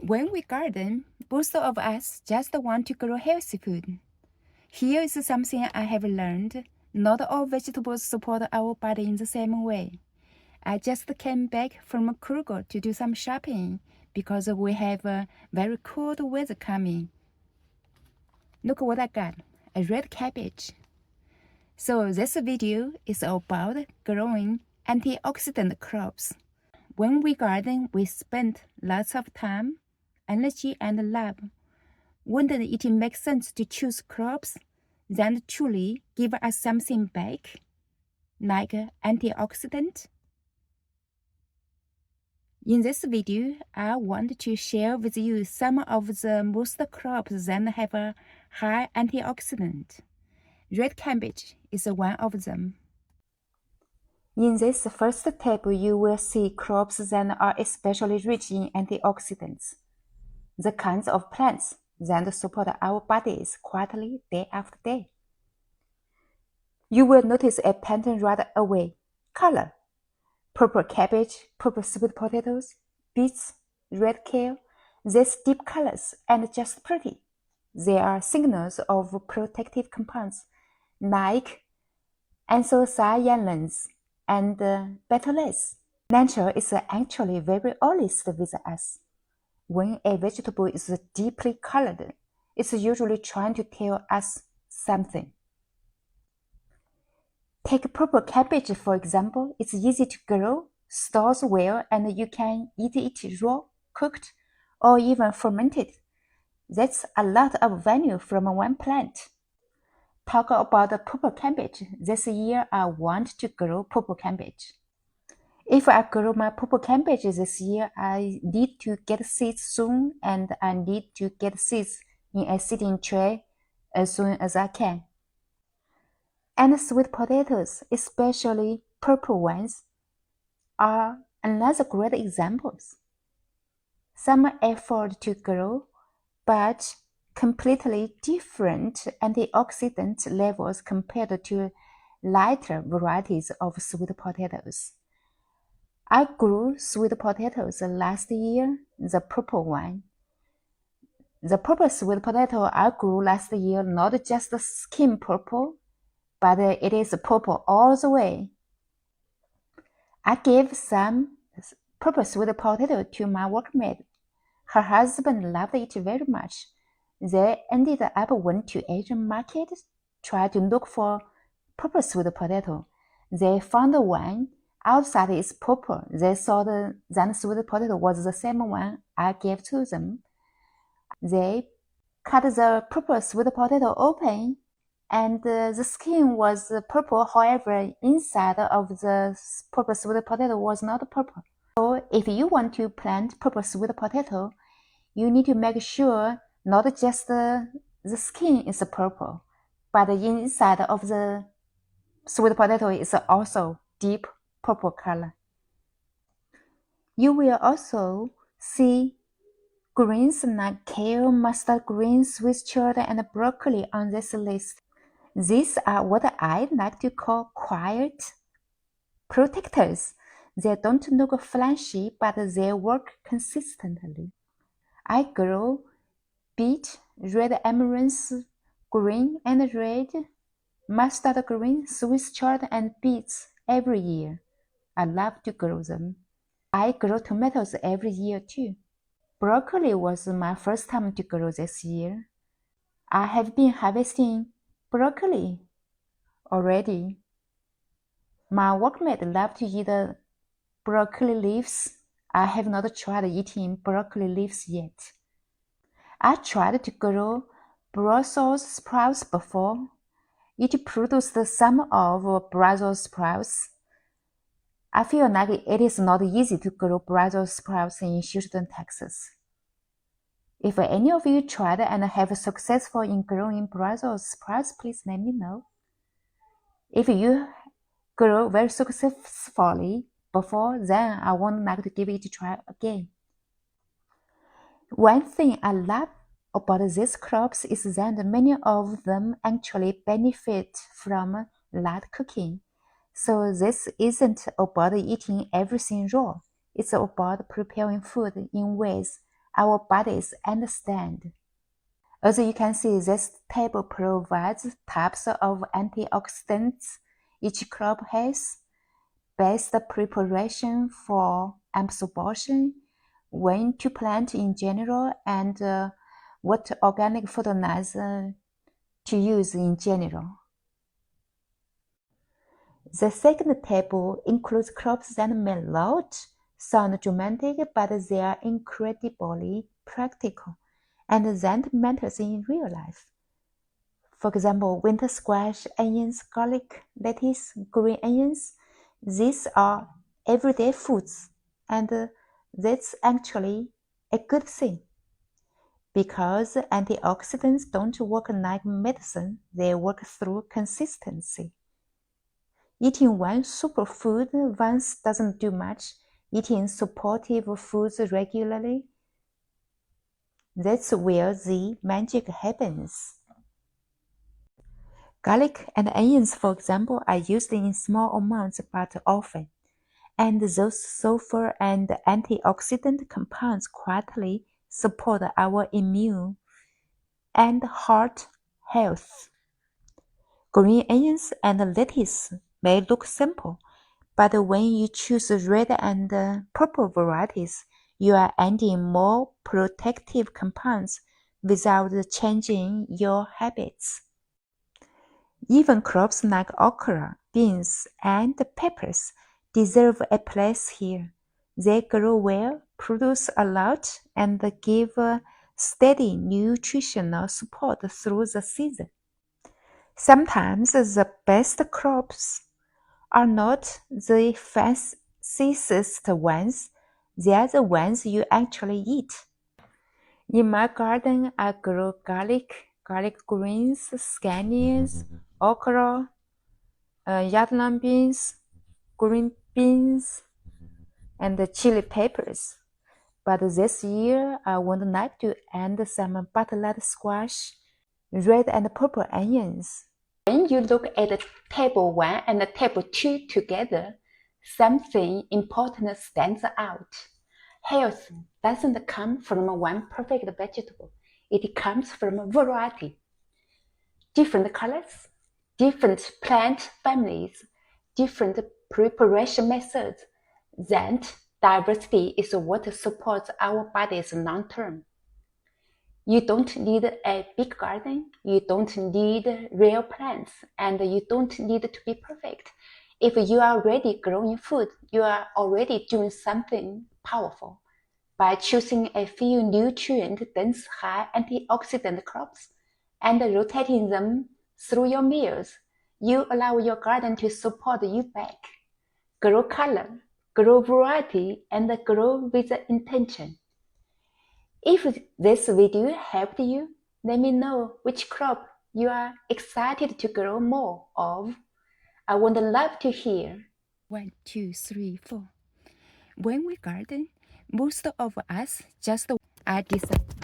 When we garden, most of us just want to grow healthy food. Here is something I have learned. Not all vegetables support our body in the same way. I just came back from Kruger to do some shopping because we have a very cold weather coming. Look what I got, a red cabbage. So this video is about growing antioxidant crops. When we garden, we spend lots of time, energy, and love. Wouldn't it make sense to choose crops that truly give us something back, like antioxidant? In this video, I want to share with you some of the most crops that have a high antioxidant. Red cabbage is one of them. In this first table, you will see crops that are especially rich in antioxidants, the kinds of plants that support our bodies quietly day after day. You will notice a pattern right away. Color: purple cabbage, purple sweet potatoes, beets, red kale. These deep colors and just pretty. They are signals of protective compounds like anthocyanins and betalates. Nature is actually very honest with us. When a vegetable is deeply colored, it's usually trying to tell us something. Take purple cabbage, for example. It's easy to grow, stores well, and you can eat it raw, cooked, or even fermented. That's a lot of value from one plant. Talk about the purple cabbage. This year, I want to grow purple cabbage. If I grow my purple cabbage this year, I need to get seeds soon, and I need to get seeds in a seeding tray as soon as I can. And sweet potatoes, especially purple ones, are another great examples. Some effort to grow, but completely different antioxidant levels compared to lighter varieties of sweet potatoes. I grew sweet potatoes last year, the purple one. The purple sweet potato I grew last year, not just skin purple, but it is purple all the way. I gave some purple sweet potato to my workmate. Her husband loved it very much. They ended up went to Asian market, tried to look for purple sweet potato. They found one. Outside is purple. They thought that sweet potato was the same one I gave to them. They cut the purple sweet potato open, and the skin was purple. However, inside of the purple sweet potato was not purple. So if you want to plant purple sweet potato, you need to make sure not just the skin is purple, but the inside of the sweet potato is also deep purple color. You will also see greens like kale, mustard green, Swiss chard, and broccoli on this list. These are what I like to call quiet protectors. They don't look flashy, but they work consistently. I grow beet, red amaranth, green and red, mustard green, Swiss chard, and beets every year. I love to grow them. I grow tomatoes every year too. Broccoli was my first time to grow this year. I have been harvesting broccoli already. My workmate loved to eat broccoli leaves. I have not tried eating broccoli leaves yet. I tried to grow Brussels sprouts before. It produced some of Brussels sprouts. I feel like it is not easy to grow Brussels sprouts in Houston, Texas. If any of you tried and have successful in growing Brussels sprouts, please let me know. If you grow very successfully before, then I would like to give it a try again. One thing I love about these crops is that many of them actually benefit from light cooking. So this isn't about eating everything raw. It's about preparing food in ways our bodies understand. As you can see, this table provides types of antioxidants each crop has, best preparation for absorption, when to plant in general, and what organic fertilizer to use in general. The second table includes crops that may not sound dramatic, but they are incredibly practical, and that matters in real life. For example, winter squash, onions, garlic, lettuce, green onions. These are everyday foods, and that's actually a good thing. Because antioxidants don't work like medicine, they work through consistency. Eating one superfood once doesn't do much. Eating supportive foods regularly, that's where the magic happens. Garlic and onions, for example, are used in small amounts but often, and those sulfur and antioxidant compounds quietly support our immune and heart health. Green onions and lettuce may look simple, but when you choose red and purple varieties, you are adding more protective compounds without changing your habits. Even crops like okra, beans, and peppers deserve a place here. They grow well, produce a lot, and give steady nutritional support through the season. Sometimes the best crops are not the fanciest ones, they are the ones you actually eat. In my garden, I grow garlic greens, scallions, okra, yardline beans, green beans, and chili peppers. But this year, I would like to add some butternut squash, red and purple onions. When you look at table 1 and table 2 together, something important stands out. Health doesn't come from one perfect vegetable. It comes from variety. Different colors, different plant families, different preparation methods. That diversity is what supports our bodies long term. You don't need a big garden, you don't need real plants, and you don't need to be perfect. If you are already growing food, you are already doing something powerful. By choosing a few nutrient-dense high antioxidant crops and rotating them through your meals, you allow your garden to support you back. Grow color, grow variety, and grow with intention. If this video helped you, let me know which crop you are excited to grow more of. I would love to hear. 1, 2, 3, 4. When we garden, most of us just are disappointed.